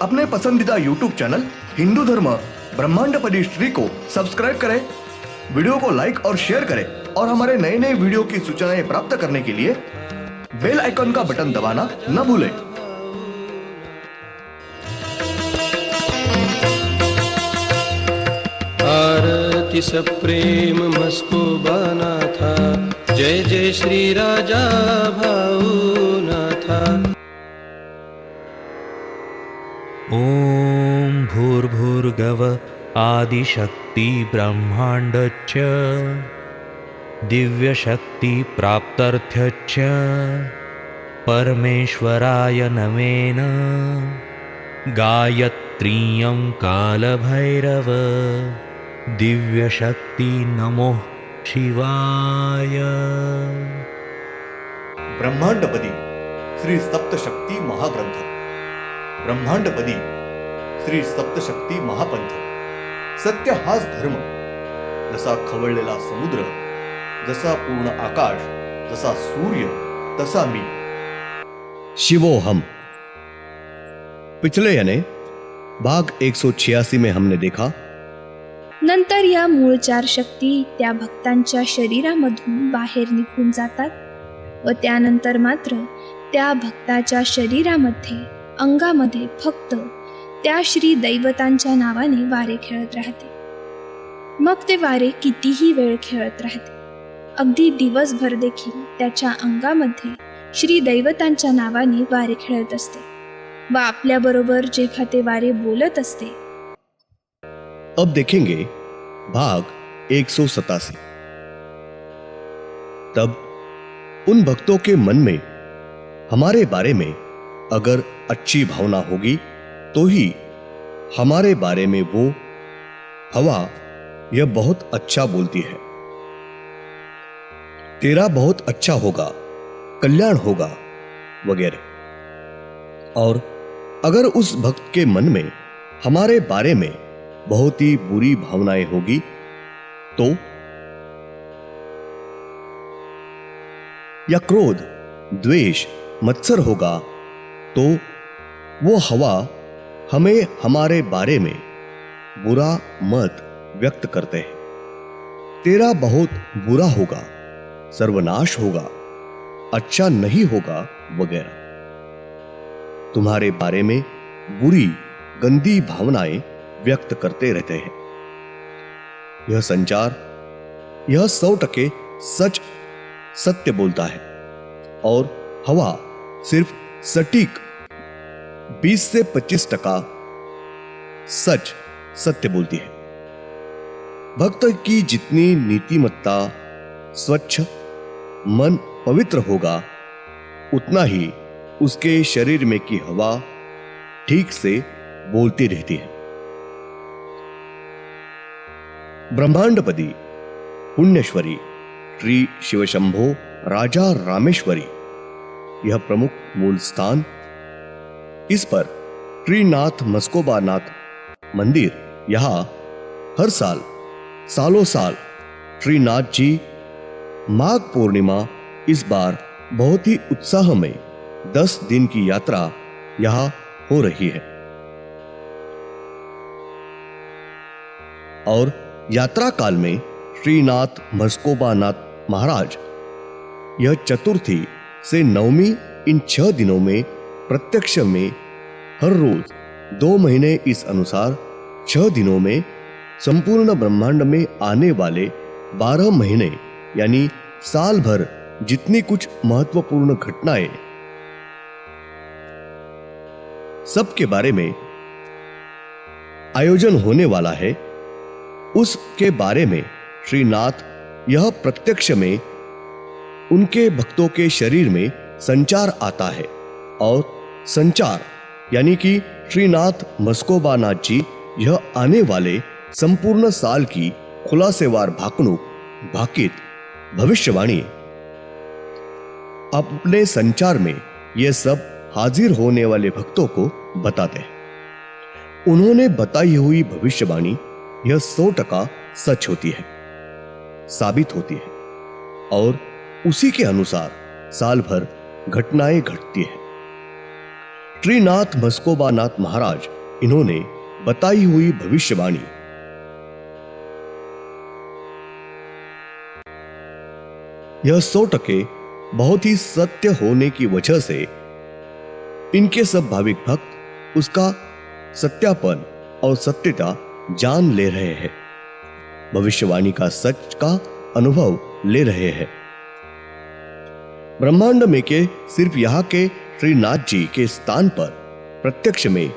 अपने पसंदीदा YouTube channel Hindu धर्म ब्रह्मांडपदी श्री को सब्सक्राइब करें, वीडियो को लाइक और शेयर करें और हमारे नए नए वीडियो की सूचनाएं प्राप्त करने के लिए बेल आइकन का बटन दबाना न भूलें। आरती सप्रेम मस्कोबानाथा, जय जय श्री राजा भाऊनाथा। ओम भूर्भुर्गव आदिशक्ति ब्रह्मांडच्च दिव्यशक्ति प्राप्त्यर्थच्च परमेश्वराय नमेन गायत्रीयं कालभैरव दिव्यशक्ति नमो शिवाय। ब्रह्मांडपदी श्री सप्तशक्ती महाग्रंथ, ब्रह्मांडपदी श्री सप्तशक्ती महापंथ। सत्य हाच धर्म, जसा खवळलेला समुद्र, जसा पूर्ण आकाश, जसा सूर्य, तसा मी। शिवोहम। पिछले यानी भाग 186 में हमने देखा, नंतर या मूळ चार शक्ती त्या भक्तांच्या शरीरामधून बाहेर निघून जातात व त्यानंतर मात्र त्या भक्ताच्या शरीरामध्ये अंगामध्ये फक्त त्या श्री दैवतांच्या नावाने वारे खेळत राहते। मग ते वारे कितीही वेळ खेळत राहते, अगदी दिवसभर देखील त्याच्या अंगामध्ये श्री दैवतांच्या नावाने वारे खेळत असते व आपल्याबरोबर जेव्हा ते वारे बोलत असते। अब देखेंगे भाग 187। तब उन भक्तों के मन में हमारे बारे में अगर अच्छी भावना होगी तो ही हमारे बारे में वो हवा यह बहुत अच्छा बोलती है, तेरा बहुत अच्छा होगा, कल्याण होगा वगैरह। और अगर उस भक्त के मन में हमारे बारे में बहुत ही बुरी भावनाएं होगी तो या क्रोध, द्वेष, मत्सर होगा तो वो हवा हमें हमारे बारे में बुरा मत व्यक्त करते हैं। तेरा बहुत बुरा होगा, सर्वनाश होगा, अच्छा नहीं होगा वगैरह। तुम्हारे बारे में बुरी गंदी भावनाएं व्यक्त करते रहते हैं। यह संचार, यह 100% सच सत्य बोलता है और हवा सिर्फ सटीक 20 से 25% सच सत्य बोलती है। भक्त की जितनी नीतिमत्ता, स्वच्छ मन पवित्र होगा, उतना ही उसके शरीर में की हवा ठीक से बोलती रहती है। ब्रह्मांडपदी पुण्यश्वरी श्री शिवशंभो राजा रामेश्वरी यह प्रमुख मूल स्थान। इस पर श्रीनाथ मस्कोबानाथ मंदिर, यहां हर साल सालों साल श्रीनाथ जी माघ पूर्णिमा इस बार बहुत ही उत्साह में 10 दिन की यात्रा यहां हो रही है। और यात्रा काल में श्रीनाथ मस्कोबानाथ महाराज यह चतुर्थी से नवमी इन 6 दिनों में प्रत्यक्ष में हर रोज 2 महीने इस अनुसार 6 दिनों में संपूर्ण ब्रह्मांड में आने वाले 12 महीने यानी साल भर जितनी कुछ महत्वपूर्ण घटनाएं सबके बारे में आयोजन होने वाला है, उसके बारे में श्रीनाथ यह प्रत्यक्ष में उनके भक्तों के शरीर में संचार आता है। और संचार यानी कि श्रीनाथ मस्कोबानाथ जी यह आने वाले संपूर्ण साल की खुलासेवार भाकणूक भाकित भविष्यवाणी अपने संचार में यह सब हाजिर होने वाले भक्तों को बताते हैं। उन्होंने बताई हुई भविष्यवाणी यह 100% सच होती है, साबित होती है और उसी के अनुसार साल भर घटनाएं घटती है। श्रीनाथ मस्कोबा नाथ महाराज इन्होंने बताई हुई भविष्यवाणी यह 100% बहुत ही सत्य होने की वजह से इनके सब भाविक भक्त उसका सत्यापन और सत्यता जान ले रहे हैं, भविष्यवाणी का सच का अनुभव ले रहे हैं। ब्रह्मांड में के सिर्फ यहाँ के श्रीनाथ जी के स्थान पर प्रत्यक्ष में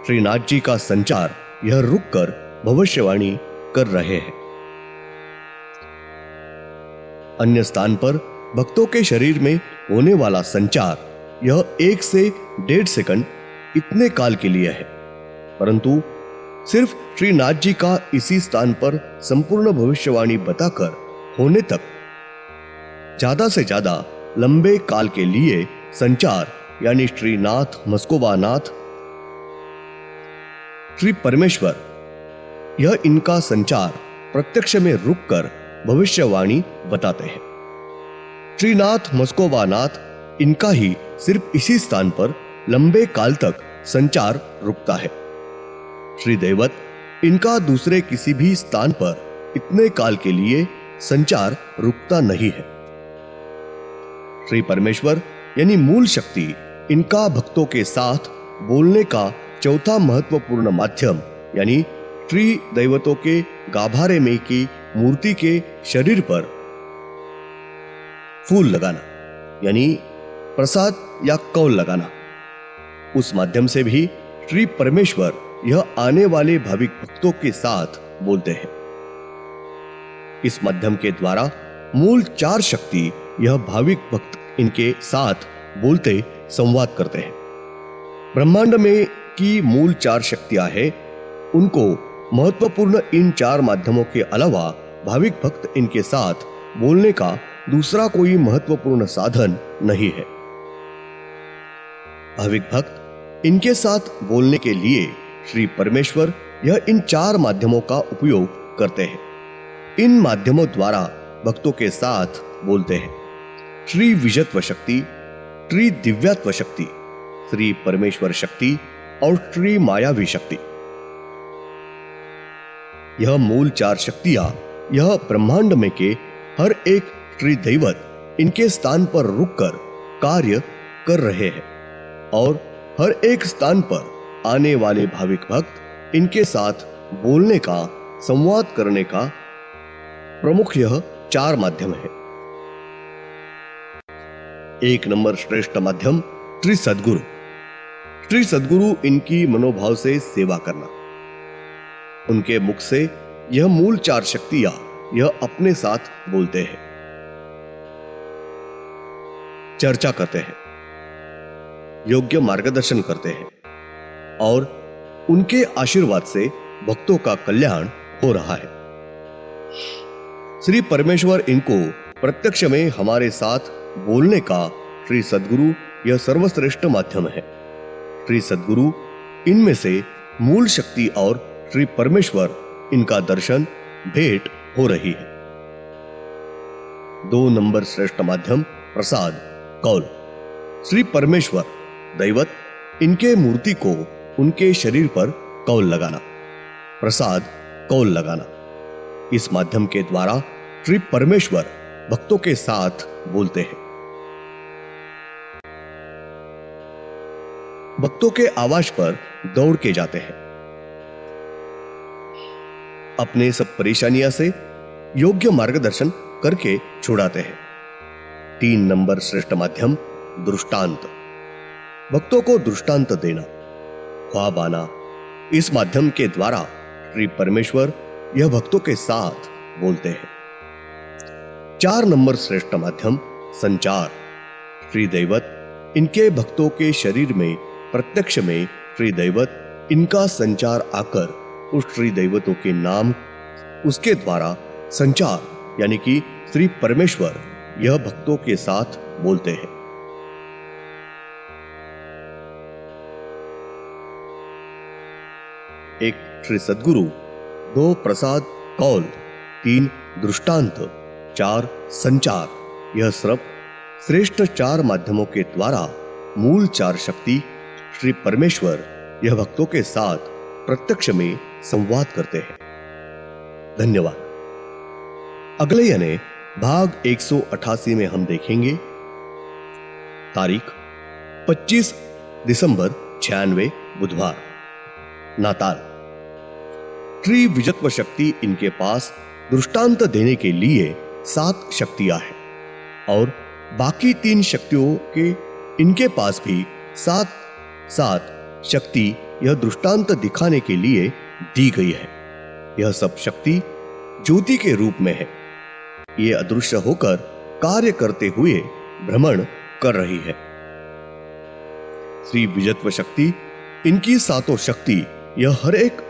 श्रीनाथ जी का संचार यह रुककर भविष्यवाणी कर रहे हैं। अन्य स्थान पर भक्तों के शरीर में होने वाला संचार यह 1 से 1.5 सेकंड इतने काल के लिए है, परंतु सिर्फ श्रीनाथ जी का इसी स्थान पर संपूर्ण भविष्यवाणी बताकर होने तक ज्यादा से ज्यादा लंबे काल के लिए संचार यानी श्रीनाथ मस्कोबा नाथ श्री परमेश्वर यह इनका संचार प्रत्यक्ष में रुककर भविष्यवाणी बताते हैं। श्रीनाथ मस्कोबा नाथ इनका ही सिर्फ इसी स्थान पर लंबे काल तक संचार रुकता है। श्री दैवत इनका दूसरे किसी भी स्थान पर इतने काल के लिए संचार रुकता नहीं है। श्री परमेश्वर यानी मूल शक्ति इनका भक्तों के साथ बोलने का चौथा महत्वपूर्ण माध्यम यानी श्री दैवतों के गाभारे में की मूर्ति के शरीर पर फूल लगाना यानी प्रसाद या कौल लगाना, उस माध्यम से भी श्री परमेश्वर यह आने वाले भाविक भक्तों के साथ बोलते हैं। इस माध्यम के द्वारा मूल 4 शक्ति यह भाविक भक्त इनके साथ बोलते संवाद करते हैं। ब्रह्मांड में की मूल 4 शक्तियां हैं, उनको महत्वपूर्ण इन 4 माध्यमों के अलावा भाविक भक्त इनके साथ बोलने का दूसरा कोई महत्वपूर्ण साधन नहीं है। भाविक भक्त इनके साथ बोलने के लिए श्री परमेश्वर यह इन 4 माध्यमों का उपयोग करते हैं। इन माध्यमों द्वारा भक्तों के साथ बोलते हैं। श्री विजत्व शक्ति, श्री दिव्यत्व शक्ति, श्री परमेश्वर शक्ति और श्री मायावी शक्ति। यह मूल 4 शक्तियां यह ब्रह्मांड में के हर एक श्री दैवत इनके स्थान पर रुककर कार्य कर रहे हैं और हर एक स्थान पर आने वाले भाविक भक्त इनके साथ बोलने का संवाद करने का प्रमुख यह 4 माध्यम है। 1 नंबर श्रेष्ठ माध्यम श्री सद्गुरु। श्री सद्गुरु इनकी मनोभाव से सेवा करना। उनके मुख से यह मूल 4 शक्तियां यह अपने साथ बोलते हैं, चर्चा करते हैं, योग्य मार्गदर्शन करते हैं और उनके आशीर्वाद से भक्तों का कल्याण हो रहा है। श्री परमेश्वर इनको प्रत्यक्ष में हमारे साथ बोलने का श्री सद्गुरु यह सर्वश्रेष्ठ माध्यम है। श्री सद्गुरु इनमें से मूल शक्ति और श्री परमेश्वर इनका दर्शन भेंट हो रही है। 2 नंबर श्रेष्ठ माध्यम प्रसाद कौल। श्री परमेश्वर दैवत इनके मूर्ति को उनके शरीर पर कौल लगाना, प्रसाद कौल लगाना। इस माध्यम के द्वारा श्री परमेश्वर भक्तों के साथ बोलते हैं। भक्तों के आवाज पर दौड़ के जाते हैं, अपने सब परेशानियां से योग्य मार्गदर्शन करके छुड़ाते हैं। 3 नंबर श्रेष्ठ माध्यम दृष्टांत। भक्तों को दृष्टांत देना, ख्वाब आना। इस माध्यम के द्वारा श्री परमेश्वर यह भक्तों के साथ बोलते हैं। 4 नंबर श्रेष्ठ माध्यम संचार। श्री दैवत इनके भक्तों के शरीर में प्रत्यक्ष में श्री दैवत इनका संचार आकर उस श्री दैवतों के नाम उसके द्वारा संचार यानी कि श्री परमेश्वर यह भक्तों के साथ बोलते हैं। 1 श्री सद्गुरु, 2 प्रसाद कौल, 3 दृष्टांत, 4 संचार। यह सब श्रेष्ठ 4 माध्यमों के द्वारा मूल 4 शक्ति श्री परमेश्वर यह भक्तों के साथ प्रत्यक्ष में संवाद करते हैं। धन्यवाद। अगले यानी भाग 188 में हम देखेंगे तारीख 25 दिसंबर 96 बुधवार, नाताल। श्री विजत्व शक्ति इनके पास दृष्टांत देने के लिए 7 शक्तियां हैं और बाकी 3 शक्तियों के इनके पास भी 7 शक्ति यह दृष्टांत दिखाने के लिए दी गई है। यह सब शक्ति ज्योति के रूप में है। ये अदृश्य होकर कार्य करते हुए भ्रमण कर रही है। श्री विजत्व शक्ति इनकी 7 शक्ति यह हर एक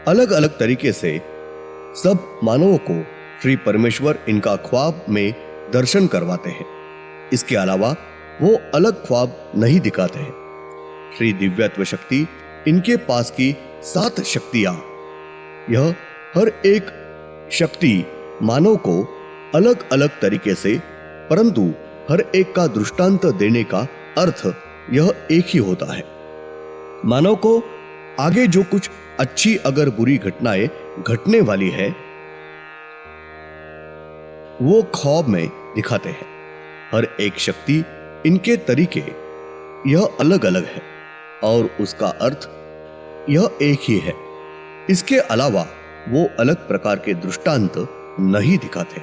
अलग अलग तरीके से सब मानवों को श्री परमेश्वर इनका ख्वाब में दर्शन करवाते हैं। इसके अलावा वो अलग ख्वाब नहीं दिखाते हैं। श्री दिव्यत्व शक्ति इनके पास की 7 शक्तियां, यह हर एक शक्ति मानव को अलग अलग तरीके से, परंतु हर एक का दृष्टांत देने का अर्थ यह एक ही होता है। मानव को आगे जो कुछ अच्छी अगर बुरी घटनाएं घटने वाली है वो ख्वाब में दिखाते हैं। हर एक शक्ति इनके तरीके यह अलग अलग है और उसका अर्थ यह एक ही है। इसके अलावा वो अलग प्रकार के दृष्टांत नहीं दिखाते।